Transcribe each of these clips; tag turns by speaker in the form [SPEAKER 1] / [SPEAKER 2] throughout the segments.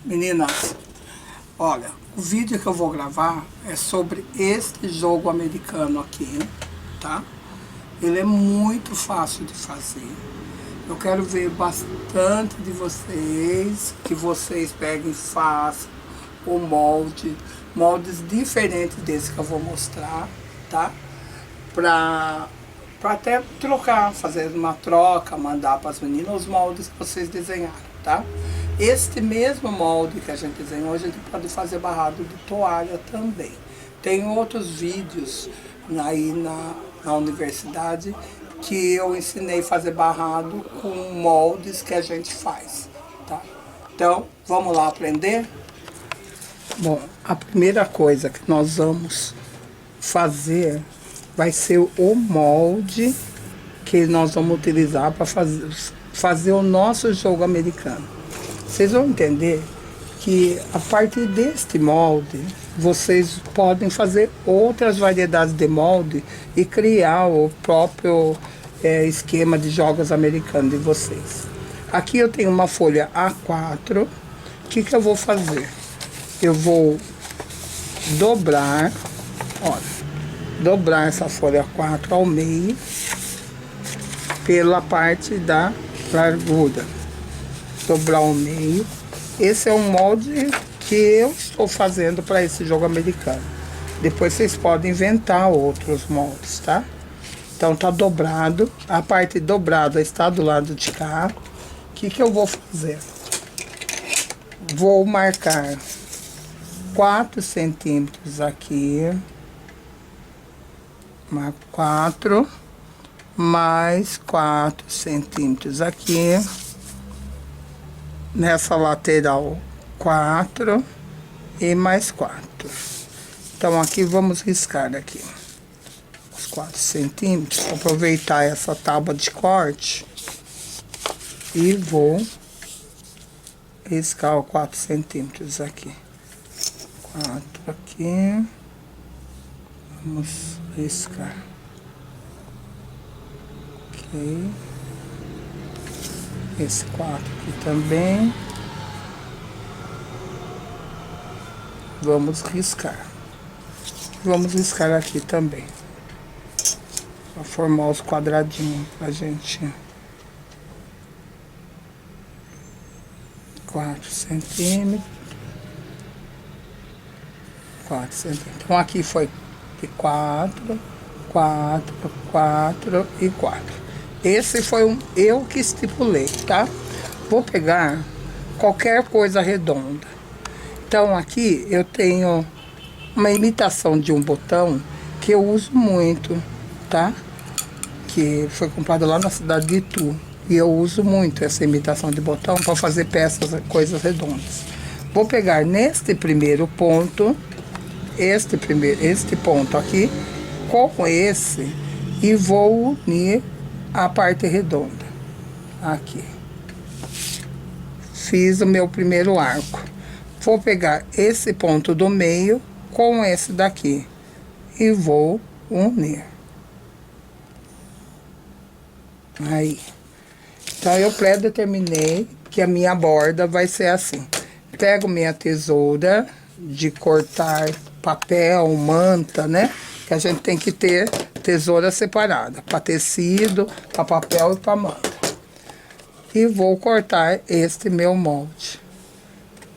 [SPEAKER 1] Meninas, olha, o vídeo que eu vou gravar é sobre este jogo americano aqui, tá? Ele é muito fácil de fazer. Eu quero ver bastante de vocês, que vocês peguem e façam o moldes diferentes desse que eu vou mostrar, tá? Pra até trocar, fazer uma troca, mandar para as meninas os moldes que vocês desenharam, tá? Este mesmo molde que a gente desenhou, a gente pode fazer barrado de toalha também. Tem outros vídeos aí na universidade que eu ensinei a fazer barrado com moldes que a gente faz, tá? Então, vamos lá aprender? Bom, a primeira coisa que nós vamos fazer vai ser o molde que nós vamos utilizar para fazer o nosso jogo americano. Vocês vão entender que a partir deste molde, vocês podem fazer outras variedades de molde e criar o próprio esquema de jogos americanos de vocês. Aqui eu tenho uma folha A4. O que eu vou fazer? Eu vou dobrar, olha, dobrar essa folha 4 ao meio pela parte da largura, dobrar ao meio. Esse é um molde que eu estou fazendo para esse jogo americano. Depois vocês podem inventar outros moldes, tá? Então tá dobrado, a parte dobrada está do lado de cá. O que eu vou fazer? Vou marcar 4 centímetros aqui, marco 4, mais 4 centímetros aqui, nessa lateral 4 e mais 4. Então aqui vamos riscar aqui os 4 centímetros, aproveitar essa tábua de corte e vou riscar os 4 centímetros aqui. 4 aqui, vamos riscar, ok, esse 4 aqui também, vamos riscar aqui também, para formar os quadradinhos pra gente. 4 centímetros, 4 centímetros. Então aqui foi de 4, 4, 4 e 4. Esse foi eu que estipulei, tá? Vou pegar qualquer coisa redonda. Então aqui eu tenho uma imitação de um botão que eu uso muito, tá? Que foi comprado lá na cidade de Itu. E eu uso muito essa imitação de botão para fazer peças, coisas redondas. Vou pegar neste primeiro ponto, este ponto aqui, com esse, e vou unir a parte redonda. Aqui. Fiz o meu primeiro arco. Vou pegar esse ponto do meio com esse daqui e vou unir. Aí. Então eu pré-determinei que a minha borda vai ser assim. Pego minha tesoura de cortar papel, manta, né? Que a gente tem que ter tesoura separada, para tecido, para papel e para manta. E vou cortar este meu molde,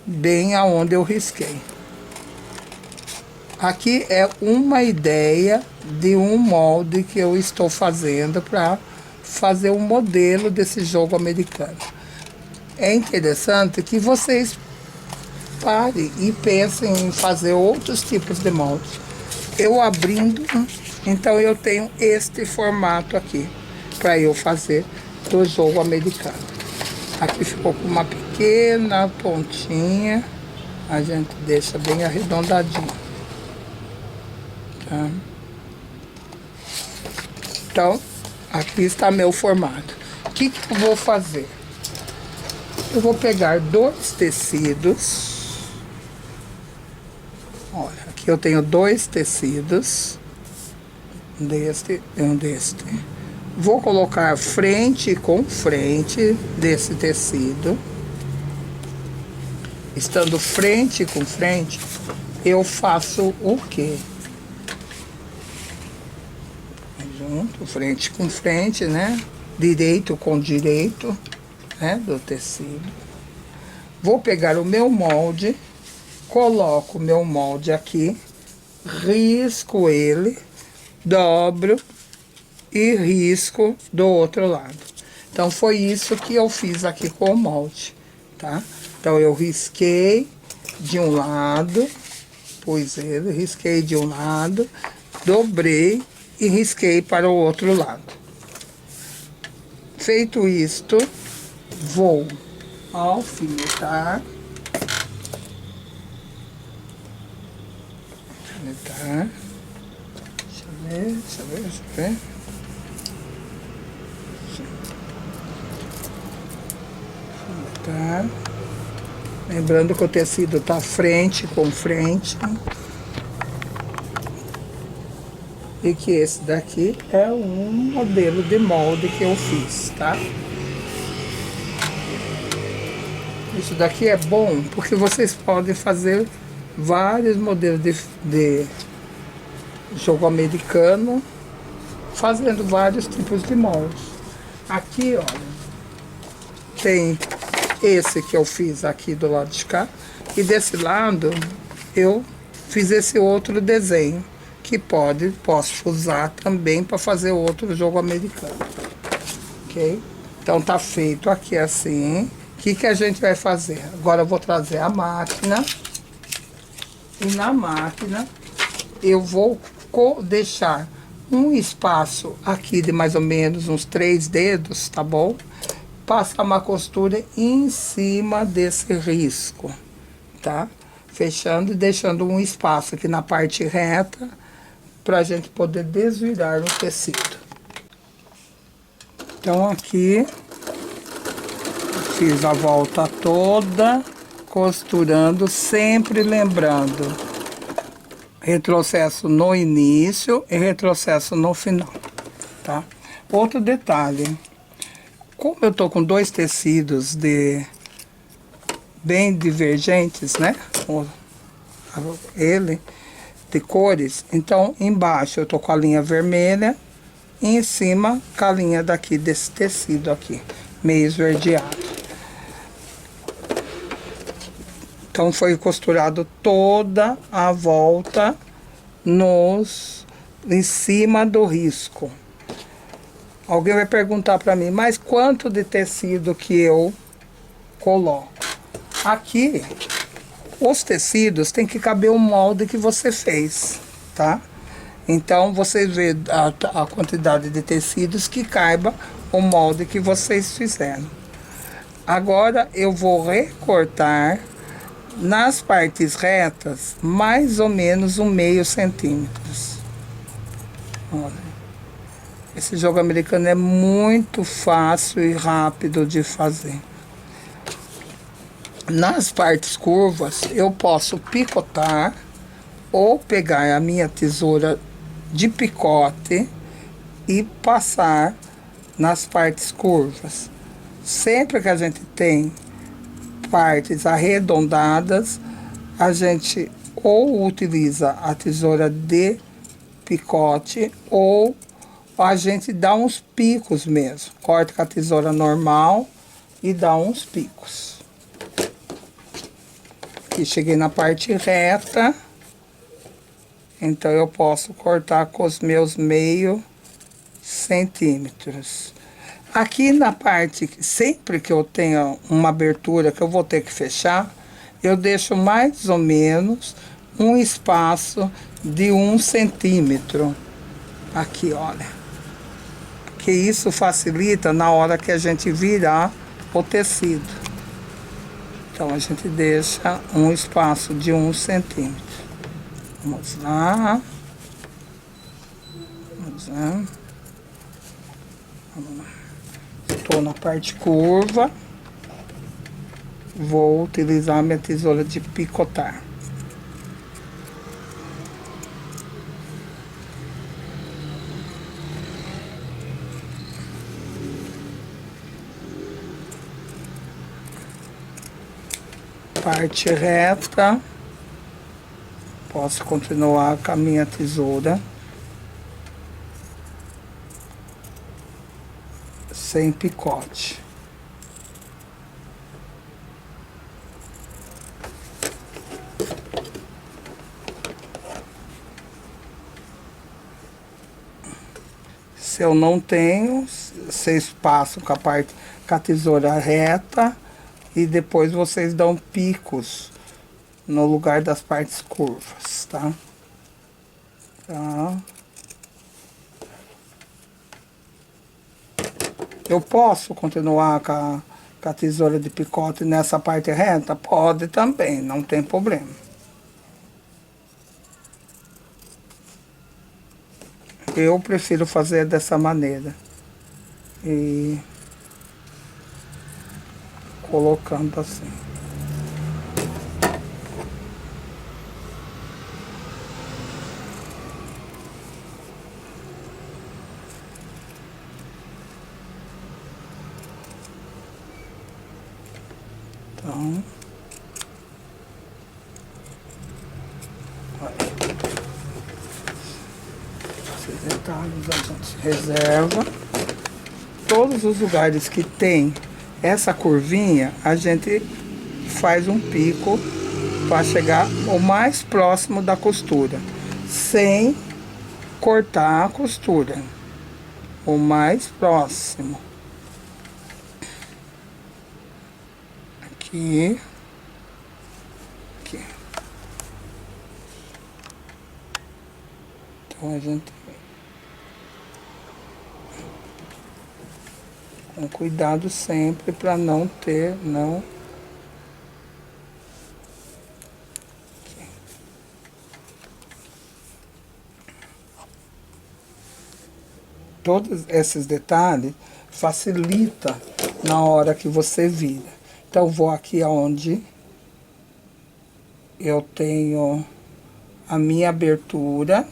[SPEAKER 1] bem aonde eu risquei. Aqui é uma ideia de um molde que eu estou fazendo para fazer um modelo desse jogo americano. É interessante que vocês parem e pensem em fazer outros tipos de moldes. Eu abrindo, então eu tenho este formato aqui para eu fazer do jogo americano. Aqui ficou com uma pequena pontinha, a gente deixa bem arredondadinho, tá? Então aqui está meu formato. O que eu vou fazer? Eu vou pegar 2 tecidos. Olha, aqui eu tenho 2 tecidos. Deste e um deste. Vou colocar frente com frente desse tecido. estando frente com frente, eu faço o quê? Junto, frente com frente, né? Direito com direito, né? Do tecido. Vou pegar o meu molde, coloco o meu molde aqui, risco ele, dobro e risco do outro lado. Então, foi isso que eu fiz aqui com o molde, tá? Então, eu risquei de um lado, pus ele, risquei de um lado, dobrei e risquei para o outro lado. Feito isto, vou alfinetar. Alfinetar. Deixa eu ver, deixa eu ver, deixa eu ver. Alfinetar. Lembrando que o tecido tá frente com frente. E que esse daqui é um modelo de molde que eu fiz, tá? Isso daqui é bom porque vocês podem fazer vários modelos de jogo americano, fazendo vários tipos de moldes. Aqui, olha, tem esse que eu fiz aqui do lado de cá, e desse lado eu fiz esse outro desenho, que posso usar também para fazer outro jogo americano, ok? Então tá feito aqui assim. O que a gente vai fazer? Agora eu vou trazer a máquina, e na máquina eu vou deixar um espaço aqui de mais ou menos uns 3 dedos, tá bom? Passar uma costura em cima desse risco, tá? Fechando e deixando um espaço aqui na parte reta, para a gente poder desvirar o tecido. Então aqui fiz a volta toda, costurando, sempre lembrando retrocesso no início e retrocesso no final, tá? Outro detalhe, como eu tô com 2 tecidos bem divergentes, né? Ele de cores, então embaixo eu tô com a linha vermelha e em cima com a linha daqui desse tecido aqui, meio esverdeado. Então foi costurado toda a volta em cima do risco. Alguém vai perguntar para mim, mas quanto de tecido que eu coloco? Aqui os tecidos tem que caber o molde que você fez, tá? Então, vocês vê a quantidade de tecidos que caiba o molde que vocês fizeram. Agora, eu vou recortar nas partes retas mais ou menos 1/2 centímetro. Olha. Esse jogo americano é muito fácil e rápido de fazer. Nas partes curvas, eu posso picotar ou pegar a minha tesoura de picote e passar nas partes curvas. Sempre que a gente tem partes arredondadas, a gente ou utiliza a tesoura de picote ou a gente dá uns picos mesmo. Corta com a tesoura normal e dá uns picos. Aqui cheguei na parte reta, então eu posso cortar com os meus meio centímetros. Aqui na parte, sempre que eu tenho uma abertura que eu vou ter que fechar, eu deixo mais ou menos um espaço de 1 centímetro. Aqui, olha. Que isso facilita na hora que a gente virar o tecido. Então, a gente deixa um espaço de 1 centímetro. Vamos lá. Vamos lá. Vamos lá. Estou na parte curva. Vou utilizar a minha tesoura de picotar. parte reta. Posso continuar com a minha tesoura sem picote. Se eu não tenho, vocês passam com a tesoura reta e depois vocês dão picos no lugar das partes curvas, tá? Tá. Eu posso continuar com a tesoura de picote nessa parte reta? Pode também, não tem problema. Eu prefiro fazer dessa maneira. E colocando assim. Então, esses detalhes a gente reserva. Todos os lugares que tem essa curvinha, a gente faz um pico para chegar o mais próximo da costura, sem cortar a costura, o mais próximo. Aqui. Aqui. Então a gente... com cuidado sempre para não ter, não... Aqui. Todos esses detalhes facilita na hora que você vira. Então, vou aqui aonde eu tenho a minha abertura.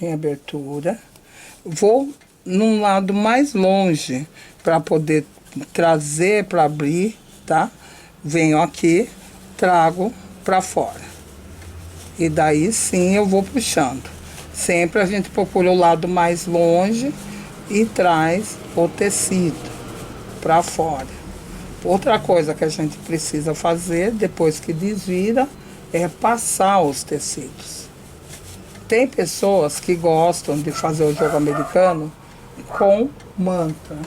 [SPEAKER 1] Minha abertura. Vou num lado mais longe para poder trazer para abrir, tá? Venho aqui, trago para fora. E daí sim eu vou puxando. Sempre a gente procura o lado mais longe e traz o tecido para fora. Outra coisa que a gente precisa fazer depois que desvira é passar os tecidos. Tem pessoas que gostam de fazer o jogo americano com manta.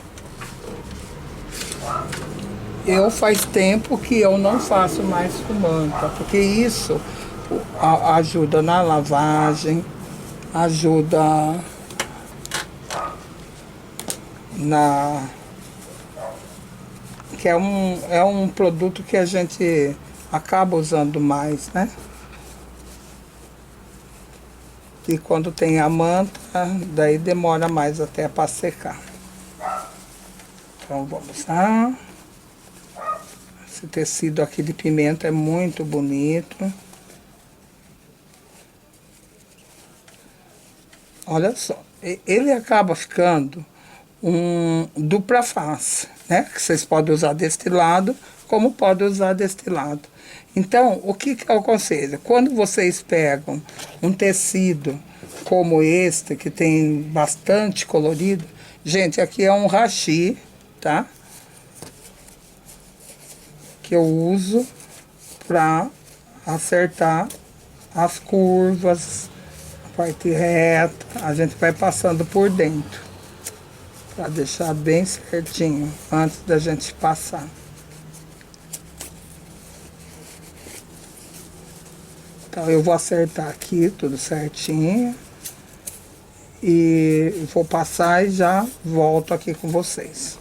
[SPEAKER 1] Eu faz tempo que eu não faço mais com manta, porque isso ajuda na lavagem, ajuda que é um produto que a gente acaba usando mais, né? E quando tem a manta, daí demora mais até para secar. Então vamos lá. Esse tecido aqui de pimenta é muito bonito. Olha só, ele acaba ficando um dupla face, né? Que vocês podem usar deste lado, como podem usar deste lado. Então, o que eu aconselho? Quando vocês pegam um tecido como este, que tem bastante colorido, gente, aqui é um hashi, tá? Que eu uso para acertar as curvas, parte reta, a gente vai passando por dentro, para deixar bem certinho, antes da gente passar. Então, eu vou acertar aqui tudo certinho, e vou passar e já volto aqui com vocês.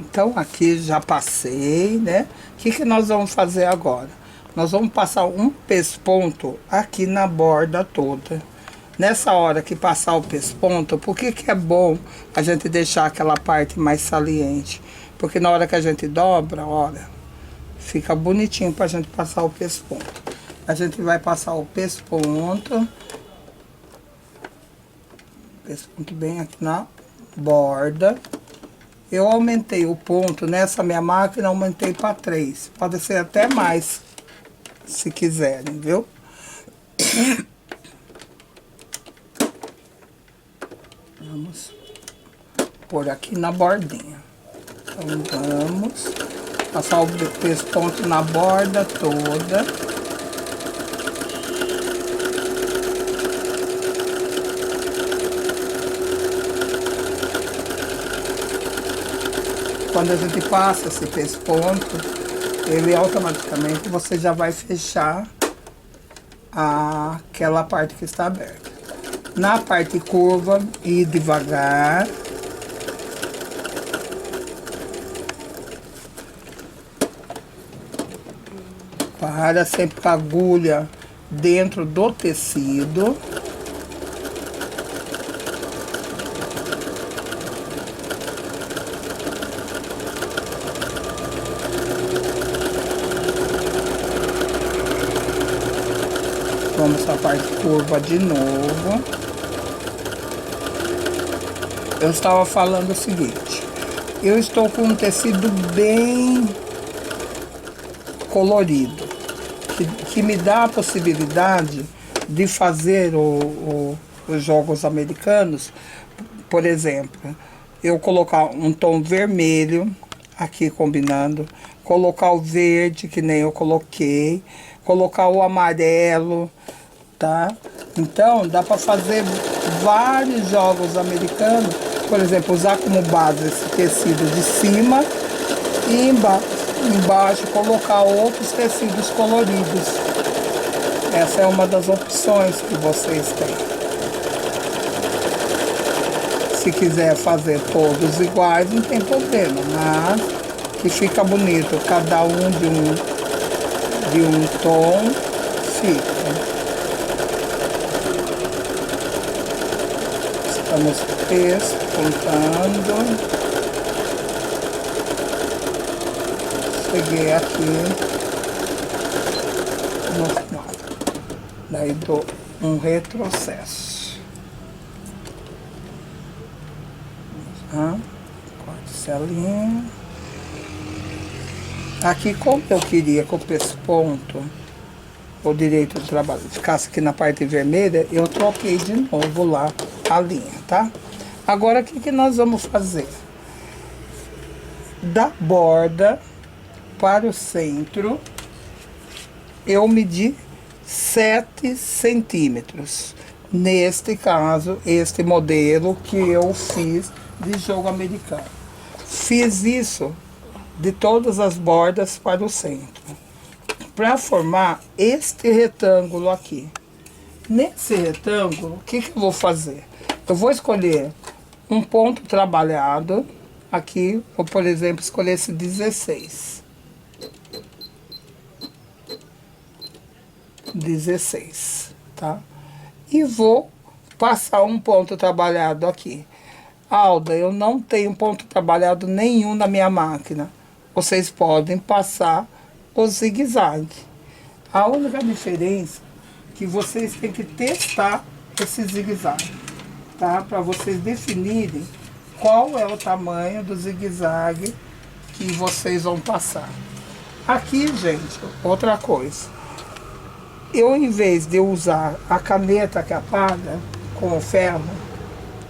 [SPEAKER 1] Então, aqui já passei, né? O que nós vamos fazer agora? Nós vamos passar um pesponto aqui na borda toda. Nessa hora que passar o pesponto, por que é bom a gente deixar aquela parte mais saliente? Porque na hora que a gente dobra, olha, fica bonitinho pra gente passar o pesponto. A gente vai passar o pesponto bem aqui na borda. Eu aumentei o ponto nessa minha máquina, aumentei para 3. Pode ser até mais, se quiserem, viu? Vamos pôr aqui na bordinha. Então vamos passar o pesponto na borda toda. Quando a gente passa esse pesponto, ele automaticamente você já vai fechar aquela parte que está aberta. Na parte curva, ir devagar. Para sempre com a agulha dentro do tecido. Vamos para a parte curva de novo. Eu estava falando o seguinte, eu estou com um tecido bem colorido, que me dá a possibilidade de fazer os jogos americanos. Por exemplo, eu colocar um tom vermelho aqui combinando, colocar o verde, que nem eu coloquei, colocar o amarelo, tá? Então, dá para fazer vários jogos americanos. Por exemplo, usar como base esse tecido de cima e embaixo colocar outros tecidos coloridos. Essa é uma das opções que vocês têm. Se quiser fazer todos iguais, não tem problema, mas que fica bonito, cada um de um tom fica. Estamos pespuntando. Cheguei aqui no final. Daí dou um retrocesso. Cortelinho. Aqui, como eu queria que o pesponto, o direito do trabalho, ficasse aqui na parte vermelha, eu troquei de novo lá a linha, tá? Agora, o que nós vamos fazer? Da borda para o centro, eu medi 7 centímetros. Neste caso, este modelo que eu fiz de jogo americano. Fiz isso de todas as bordas para o centro, para formar este retângulo aqui. Nesse retângulo, o que eu vou fazer? Eu vou escolher um ponto trabalhado, aqui, vou, por exemplo, escolher esse 16. 16, tá? E vou passar um ponto trabalhado aqui. Alda, eu não tenho ponto trabalhado nenhum na minha máquina. Vocês podem passar o zigue-zague. A única diferença é que vocês têm que testar esse zigue-zague, tá? Para vocês definirem qual é o tamanho do zigue-zague que vocês vão passar. Aqui, gente, outra coisa. Eu, em vez de usar a caneta que apaga com o ferro,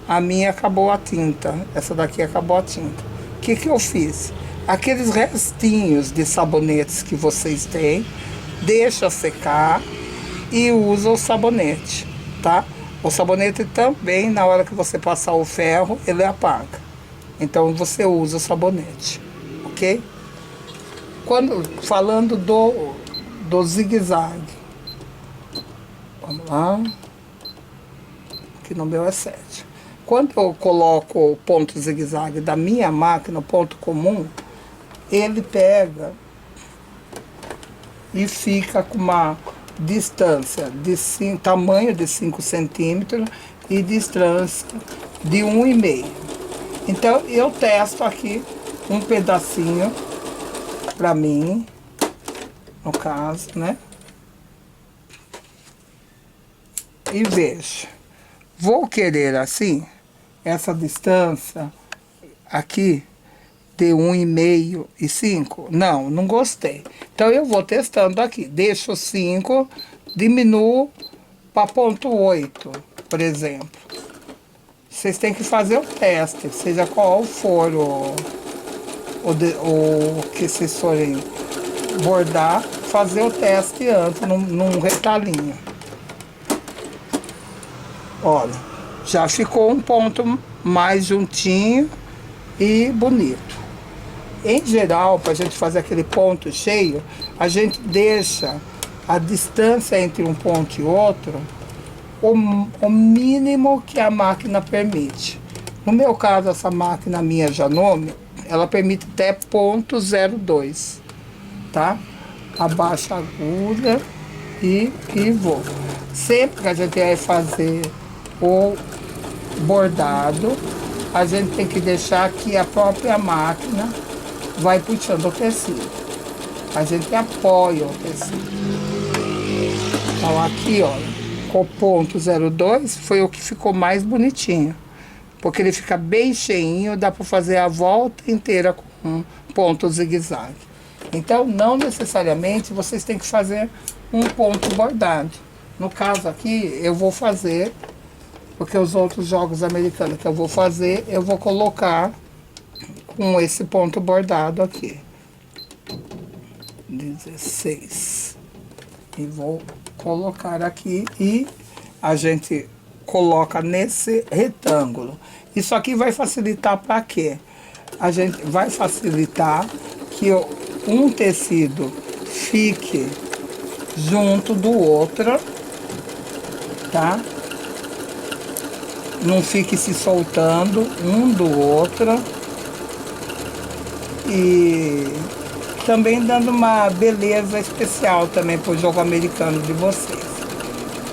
[SPEAKER 1] a minha acabou a tinta. Essa daqui acabou a tinta. O que eu fiz? Aqueles restinhos de sabonetes que vocês têm, deixa secar e usa o sabonete, tá? O sabonete também, na hora que você passar o ferro, ele apaga. Então, você usa o sabonete, ok? Falando do zigue-zague. Vamos lá. Aqui no meu é 7. Quando eu coloco o ponto zigue-zague da minha máquina, o ponto comum, ele pega e fica com uma distância de tamanho de 5 centímetros e distância de 1,5. Então, eu testo aqui um pedacinho para mim, no caso, né? e vejo. Vou querer assim, essa distância aqui de 1,5 e 5? Não, não gostei. Então eu vou testando aqui. Deixo 5, diminuo para 0,8, por exemplo. Vocês têm que fazer o teste, seja qual for o que vocês forem bordar, fazer o teste antes, num retalhinho. Olha, já ficou um ponto mais juntinho e bonito. Em geral, para a gente fazer aquele ponto cheio, a gente deixa a distância entre um ponto e outro o mínimo que a máquina permite. No meu caso, essa máquina minha Janome, ela permite até 0,02, tá? Abaixo a agulha e vou. Sempre que a gente vai fazer o bordado, a gente tem que deixar que a própria máquina vai puxando o tecido. A gente apoia o tecido. Então aqui, olha, com o ponto 0,2 foi o que ficou mais bonitinho. Porque ele fica bem cheinho, dá para fazer a volta inteira com um ponto zigue-zague. Então, não necessariamente vocês têm que fazer um ponto bordado. No caso aqui, eu vou fazer, porque os outros jogos americanos que eu vou fazer, eu vou colocar com esse ponto bordado aqui. 16. E vou colocar aqui e a gente coloca nesse retângulo. Isso aqui vai facilitar para quê? A gente vai facilitar que um tecido fique junto do outro, tá? Não fique se soltando um do outro. E também dando uma beleza especial também pro jogo americano de vocês,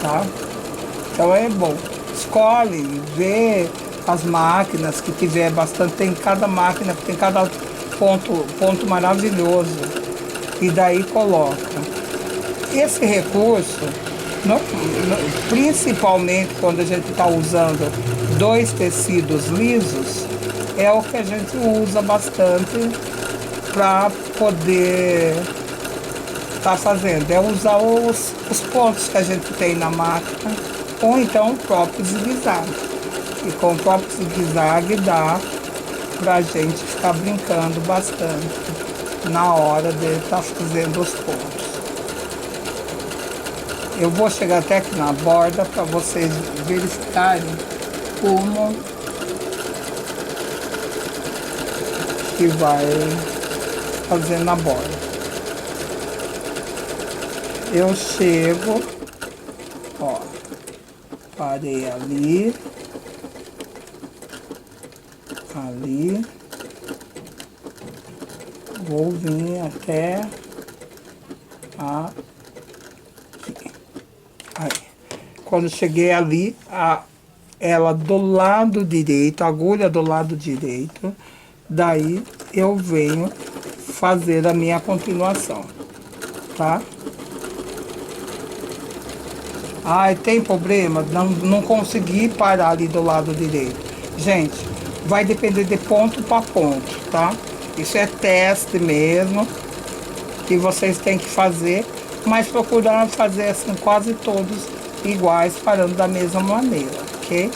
[SPEAKER 1] tá? Então é bom. Escolhe, vê as máquinas que tiver bastante. Tem cada máquina, tem cada ponto maravilhoso. E daí coloca. Esse recurso, principalmente quando a gente está usando dois tecidos lisos, é o que a gente usa bastante para poder estar fazendo. É usar os pontos que a gente tem na máquina, ou então o próprio zigue-zague. E com o próprio zigue-zague dá pra gente ficar brincando bastante na hora de estar fazendo os pontos. Eu vou chegar até aqui na borda para vocês verificarem como que vai fazer na borda. Eu chego, ó, parei ali, vou vir até aqui. Aí, quando cheguei ali, ela do lado direito, a agulha do lado direito, daí eu venho fazer a minha continuação, tá? Ai, tem problema? Não consegui parar ali do lado direito. Gente, vai depender de ponto para ponto, tá? Isso é teste mesmo, que vocês têm que fazer, mas procurar fazer assim quase todos iguais, parando da mesma maneira, ok?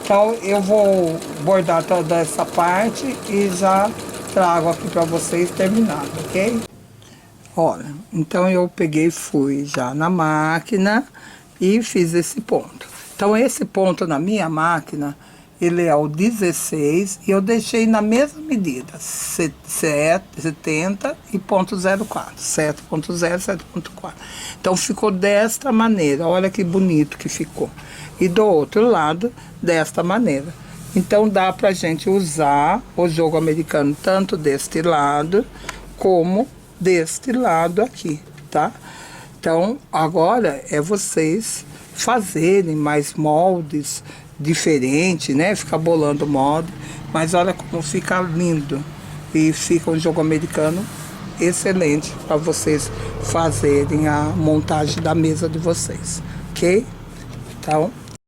[SPEAKER 1] Então eu vou bordar toda essa parte e já trago aqui para vocês terminado, ok? Olha, então eu peguei, fui já na máquina e fiz esse ponto. Então esse ponto na minha máquina, ele é o 16 e eu deixei na mesma medida, 70 e ponto 04, 7.0, 7.4. Então ficou desta maneira, olha que bonito que ficou. E do outro lado, desta maneira. Então dá pra gente usar o jogo americano tanto deste lado como deste lado aqui, tá? Então agora é vocês fazerem mais moldes diferentes, né? Ficar bolando molde, mas olha como fica lindo. E fica um jogo americano excelente para vocês fazerem a montagem da mesa de vocês, ok? Tá?